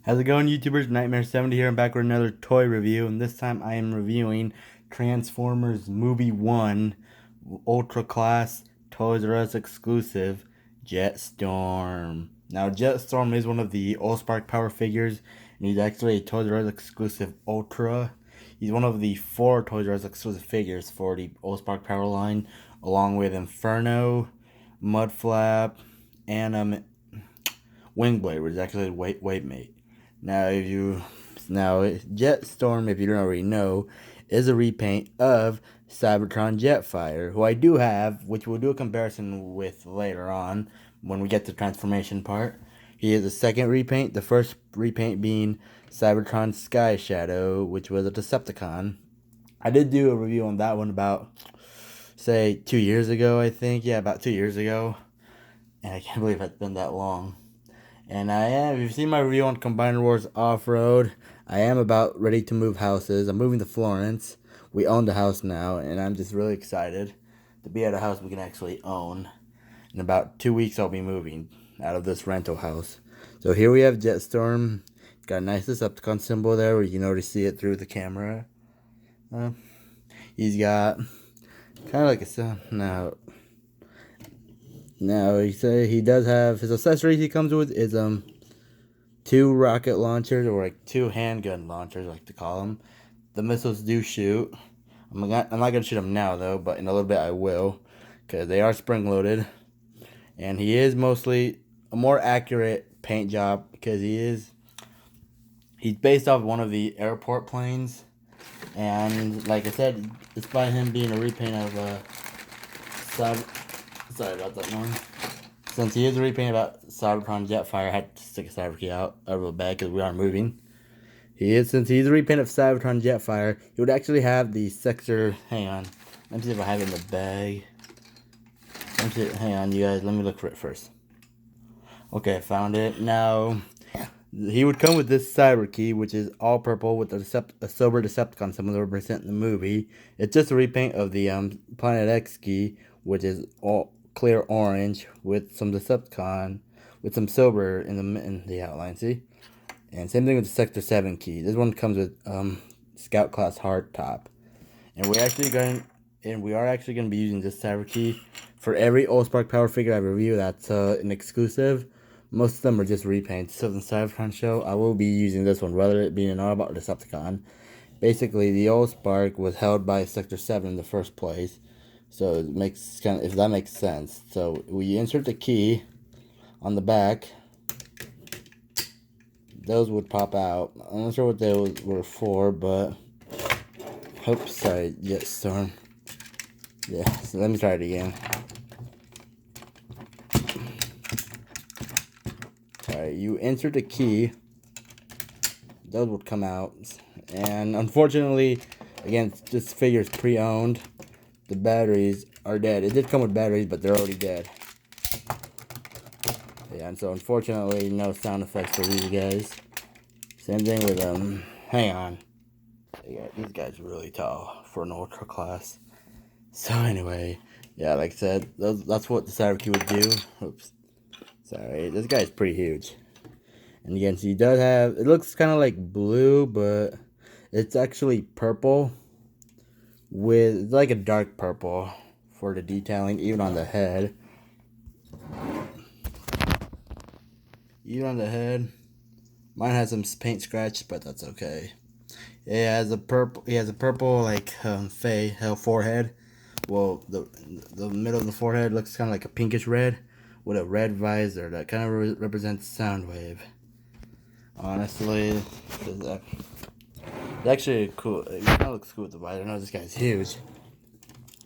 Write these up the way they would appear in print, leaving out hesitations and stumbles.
How's it going, YouTubers? Nightmare70 here. I'm back with another toy review, and this time I am reviewing Transformers Movie 1 Ultra Class Toys R Us exclusive Jetstorm. Now, Jetstorm is one of the Allspark Power figures, and he's actually a Toys R Us exclusive Ultra. He's one of the 4 Toys R Us exclusive figures for the Allspark Power line, along with Inferno, Mudflap, and Wingblade, which is actually a weight mate. Now, Jetstorm, if you don't already know, is a repaint of Cybertron Jetfire, who I do have, which we'll do a comparison with later on when we get to the transformation part. He is the second repaint, the first repaint being Cybertron Sky Shadow, which was a Decepticon. I did do a review on that one about, say, 2 years ago, I think. Yeah, about 2 years ago. And I can't believe it's been that long. And if you've seen my review on Combiner Wars Off-Road, I am about ready to move houses. I'm moving to Florence. We own the house now, and I'm just really excited to be at a house we can actually own. In about 2 weeks, I'll be moving out of this rental house. So here we have Jetstorm. It's got a nice Decepticon symbol there where you can already see it through the camera. He's got kind of like a... Now he does have his accessories he comes with is 2 rocket launchers, or like 2 handgun launchers, I like to call them. The missiles do shoot. I'm not gonna shoot them now though, but in a little bit I will, because they are spring loaded. And he is mostly a more accurate paint job because he's based off one of the airport planes, and like I said, despite him being a repaint of sorry about that noise. Since he is a repaint about Cybertron Jetfire, I had to stick a cyberkey out of the bag because we are moving. Since he's a repaint of Cybertron Jetfire, he would actually have the sector. Hang on, let me see if I have it in the bag. Hang on, you guys. Let me look for it first. Okay, I found it. Now, he would come with this cyberkey, which is all purple with a sober Decepticon symbol that represent in the movie. It's just a repaint of the Planet X key, which is all clear orange with some Decepticon, with some silver in the outline, see? And same thing with the Sector 7 key. This one comes with Scout Class hard top. And we are actually going to be using this cyber key for every Allspark Power figure I review that's an exclusive. Most of them are just repaints. So in the Cybertron show, I will be using this one, rather it being an Autobot or Decepticon. Basically, the Allspark was held by Sector 7 in the first place. So it makes if that makes sense. So we insert the key on the back. Those would pop out. I'm not sure what those were for, but oops, sorry, Jetstorm. Yeah, so let me try it again. Alright, you insert the key. Those would come out. And unfortunately, again, this figure is pre-owned. The batteries are dead. It did come with batteries, but they're already dead. Yeah, and so unfortunately, no sound effects for these guys. Same thing with hang on. Yeah, these guys are really tall for an ultra class. So anyway, yeah, like I said, that's what the cyberkey would do. Oops, sorry, this guy's pretty huge. And again, so he does have. It looks kind of like blue, but it's actually purple. With like a dark purple for the detailing, even on the head. Even on the head, mine has some paint scratch, but that's okay. It has a purple. He has a purple like forehead. Well, the middle of the forehead looks kind of like a pinkish red with a red visor that kind of represents Soundwave. Honestly, it's actually cool. It kind of looks cool with the visor. I know this guy's huge.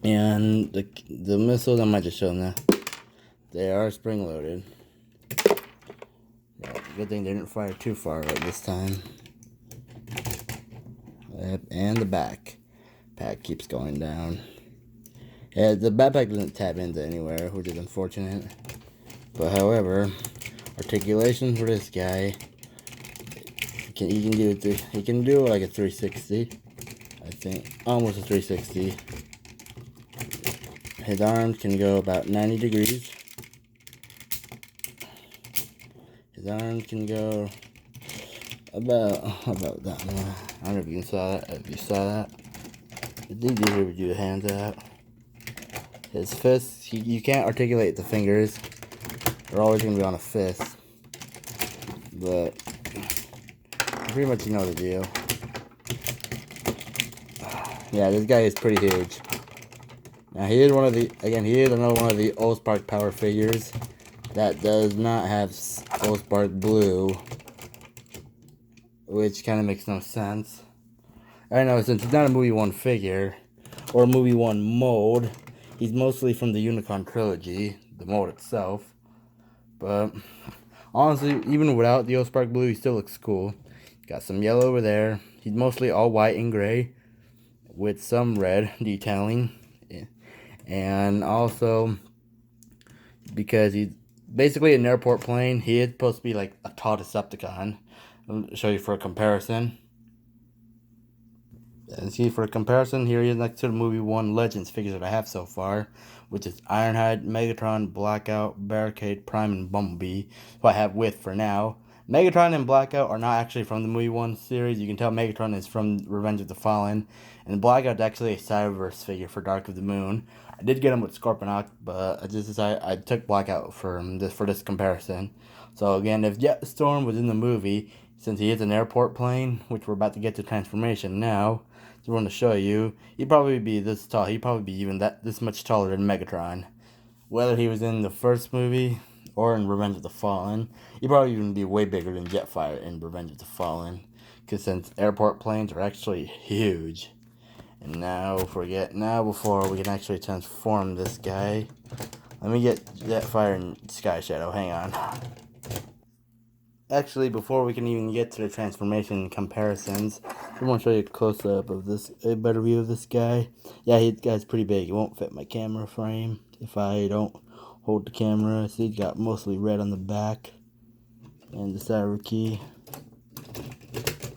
And the missiles, I might just show them now. They are spring loaded. Yeah, good thing they didn't fire too far right this time. And the backpack keeps going down. Yeah, the backpack doesn't tap into anywhere, which is unfortunate. But however, articulation for this guy, he can do like a 360. I think almost a 360. His arms can go about 90 degrees. His arms can go about that one. I don't know if you saw that. If you saw that, it did usually do the hands out. His fists, you can't articulate the fingers. They're always gonna be on a fist. But pretty much you know the deal. Yeah, this guy is pretty huge. Now he is another one of the Allspark power figures that does not have Allspark blue, which kind of makes no sense. I know, since he's not a movie 1 figure or a movie 1 mold, he's mostly from the Unicorn trilogy, the mold itself. But honestly, even without the Allspark blue, he still looks cool. Got some yellow over there. He's mostly all white and gray with some red detailing. And also, because he's basically an airport plane, he is supposed to be like a tall Decepticon. I'll show you for a comparison. And see, for a comparison, here he is next to the movie 1 Legends figures that I have so far, which is Ironhide, Megatron, Blackout, Barricade, Prime, and Bumblebee, who I have with for now. Megatron and Blackout are not actually from the movie 1 series. You can tell Megatron is from Revenge of the Fallen, and Blackout is actually a Cyberverse figure for Dark of the Moon. I did get him with Scorponok, but I just decided I took Blackout for this comparison. So again, if Jetstorm was in the movie, since he is an airport plane, which we're about to get to transformation now, I want to show you, he'd probably be this tall. He'd probably be even this much taller than Megatron. Whether he was in the first movie or in Revenge of the Fallen, he'd probably even be way bigger than Jetfire in Revenge of the Fallen. Because since airport planes are actually huge. And now, before we can actually transform this guy, let me get Jetfire and Sky Shadow. Hang on. Actually, before we can even get to the transformation comparisons, I want to show you a close-up of a better view of this guy. Yeah, this guy's pretty big. It won't fit my camera frame if I don't hold the camera. See, he's got mostly red on the back. And the cyberkey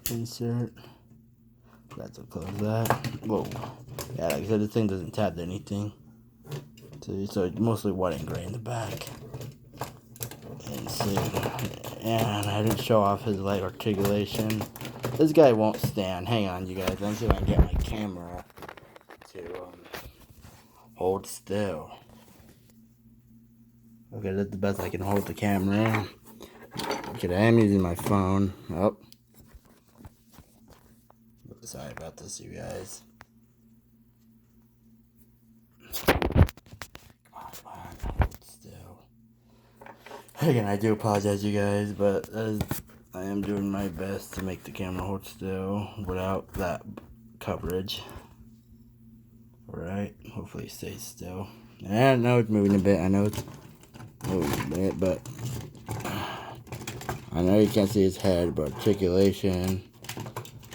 insert. That's what close that. Whoa. Yeah, like I said, this thing doesn't tab to anything. So it's mostly white and gray in the back. And I didn't show off his leg articulation. This guy won't stand. Hang on, you guys. Let me see if I can get my camera to hold still. Okay, that's the best I can hold the camera. Okay, I am using my phone. Oh. Sorry about this, you guys. Come on, hold still. Again, I do apologize, you guys, but I am doing my best to make the camera hold still without that coverage. Alright, hopefully it stays still. And I know it's moving a bit, I know it's moving a bit, but I know you can't see his head, but articulation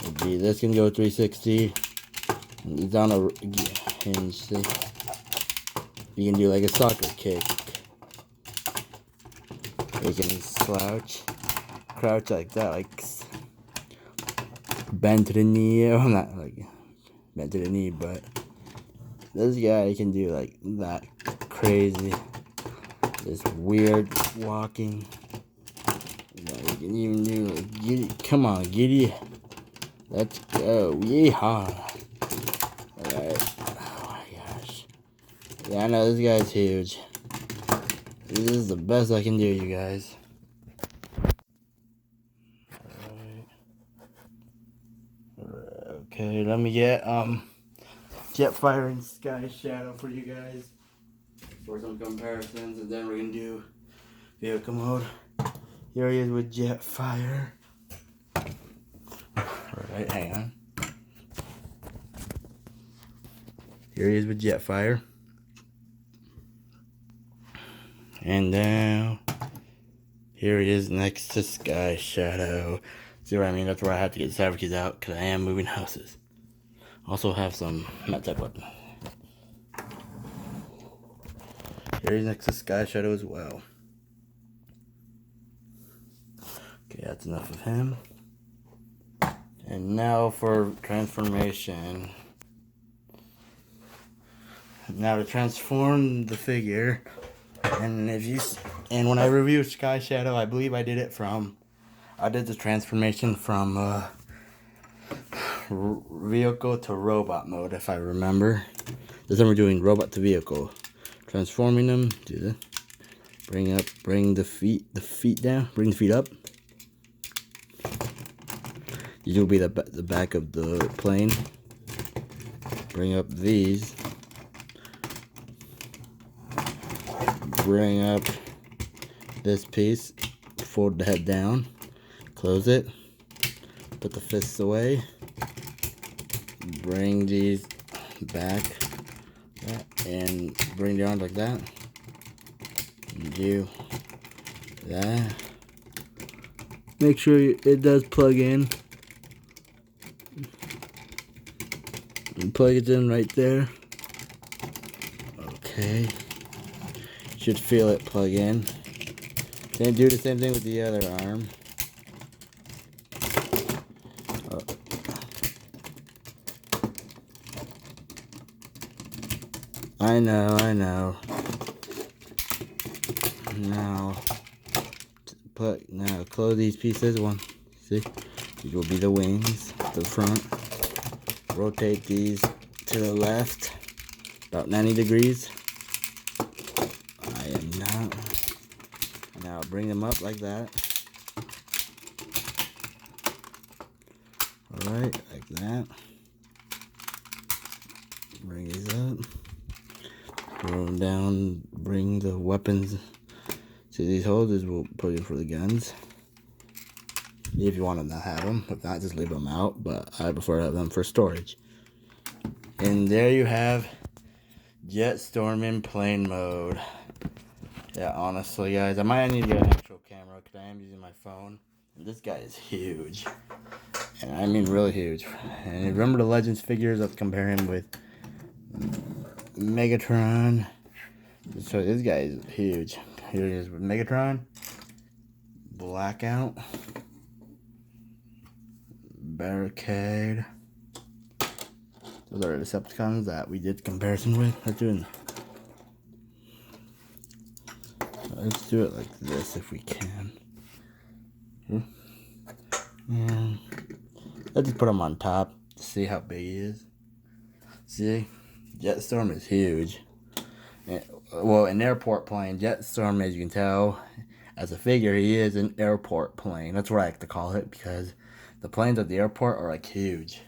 would be, this can go 360. He's on a hinge, see? You can do like a soccer kick. You can crouch like that, like bend to the knee. I'm not like bend to the knee, but this guy can do like that crazy, this weird walking. You can even do like giddy. Come on, giddy. Let's go. Yeehaw. Alright. Oh my gosh. Yeah, I know this guy's huge. This is the best I can do, you guys. Alright. Okay, let me get Jetfire and Sky Shadow for you guys for some comparisons, and then we're gonna do vehicle mode. Here he is with Jetfire. Alright, hang on. Here he is with Jetfire. And now, here he is next to Sky Shadow. See what I mean? That's where I have to get the cyberkeys out, because I am moving houses. Also have some med type weapon. Here he's next to Sky Shadow as well. Okay, that's enough of him. And now for transformation. Now to transform the figure. And when I reviewed Sky Shadow, I believe I did it from I did the transformation from vehicle to robot mode, if I remember. This time we're doing robot to vehicle. Transforming them, do this. Bring the feet down, bring the feet up. These will be the back of the plane. Bring up these. Bring up this piece, fold the head down, close it, put the fists away, bring these back, and bring the arms like that, and do that. Make sure it does plug in. And plug it in right there. Okay. Should feel it plug in. Then do the same thing with the other arm. I know. Now close these pieces. See? These will be the wings, the front. Rotate these to the left, about 90 degrees. I am not. Now bring them up like that. Alright, like that. Bring these up. Throw them down. Bring the weapons to these holders. We'll put in for the guns. If you want to not have them. If not, just leave them out. But I prefer to have them for storage. And there you have Jetstorm in plane mode. Yeah, honestly, guys, I might need to get an actual camera because I am using my phone. And this guy is huge. And I mean really huge. And remember the Legends figures? Let's compare him with Megatron. So this guy is huge. Here he is with Megatron. Blackout. Barricade. Those are the Decepticons that we did comparison with. Let's do it like this if we can. And let's just put him on top to see how big he is. See? Jetstorm is huge. Well, an airport plane. Jetstorm, as you can tell, as a figure, he is an airport plane. That's what I like to call it because the planes at the airport are like huge.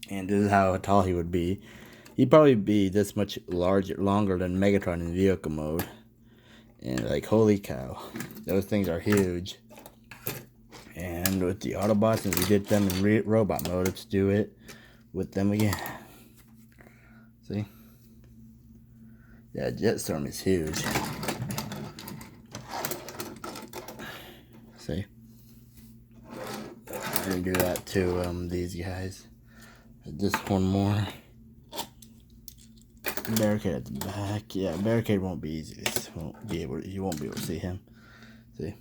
And this is how tall he would be. He'd probably be this much longer than Megatron in vehicle mode. And like, holy cow. Those things are huge. And with the Autobots, and we did them in robot mode, let's do it with them again. See? Yeah, Jetstorm is huge. See? I'm gonna do that to these guys. Just one more. Barricade at the back. Yeah, barricade won't be easy. You won't be able to see him. See?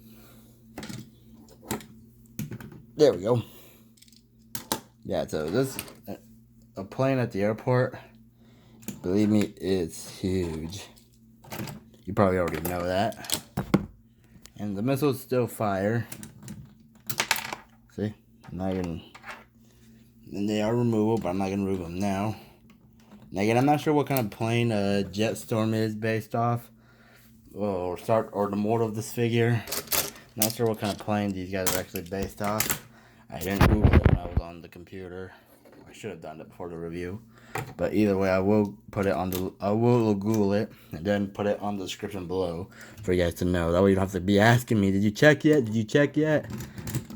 There we go. Yeah, so this a plane at the airport. Believe me, it's huge. You probably already know that. And the missiles still fire. See? And they are removable, but I'm not gonna remove them now. And again, I'm not sure what kind of plane Jetstorm is based off, or the mold of this figure. Not sure what kind of plane these guys are actually based off. I didn't Google it when I was on the computer. I should have done it before the review. But either way, I will Google it and then put it on the description below for you guys to know. That way you don't have to be asking me, did you check yet? Did you check yet?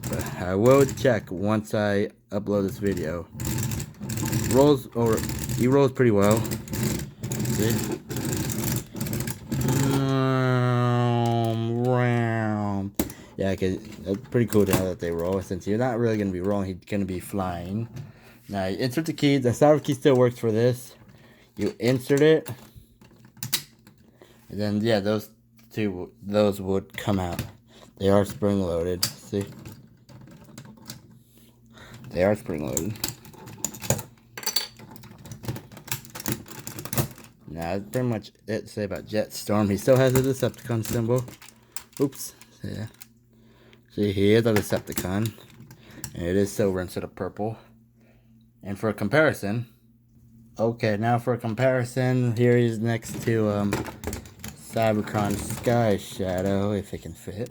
But I will check once I upload this video. He rolls pretty well. See? Yeah, cause it's pretty cool to know that they roll. Since you're not really gonna be rolling, he's gonna be flying. Now you insert the key. The cyberkey still works for this. You insert it, and then yeah, those would come out. They are spring loaded. See, they are spring loaded. Now that's pretty much it to say about Jetstorm. He still has the Decepticon symbol. Oops. Yeah. See, he is a Decepticon. And it is silver instead of purple. And for a comparison, okay, now for a comparison, here he's next to Cybertron Sky Shadow, if it can fit.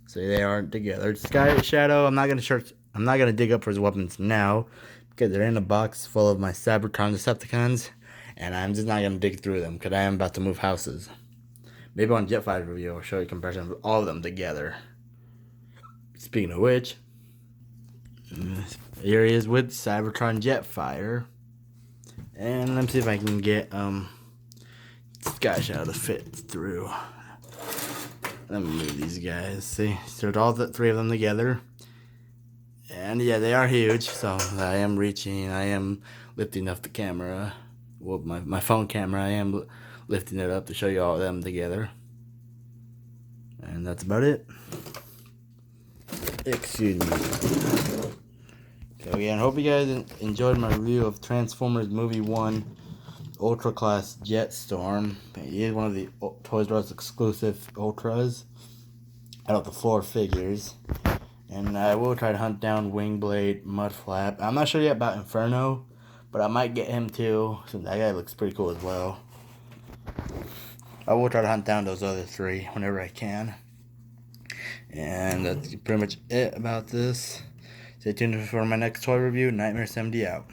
So they aren't together. Sky Shadow, I'm not gonna dig up for his weapons now because they're in a box full of my Cybertron Decepticons, and I'm just not gonna dig through them because I am about to move houses. Maybe on Jetfire review, I'll show you a comparison of all of them together. Speaking of which, here he is with Cybertron Jetfire, and let me see if I can get Sky Shadow to fit through. Let me move these guys. See, so all the three of them together, and yeah, they are huge. So I am reaching, I am lifting up the camera. Well, my phone camera, I am lifting it up to show you all of them together, and that's about it. Excuse me. So again, I hope you guys enjoyed my review of Transformers Movie 1 Ultra Class Jetstorm. He is one of the Toys R Us exclusive Ultras out of the 4 figures. And I will try to hunt down Wingblade, Mudflap. I'm not sure yet about Inferno, but I might get him too, since that guy looks pretty cool as well. I will try to hunt down those other 3 whenever I can. And that's pretty much it about this. Stay tuned for my next toy review. Nightmare 70 out.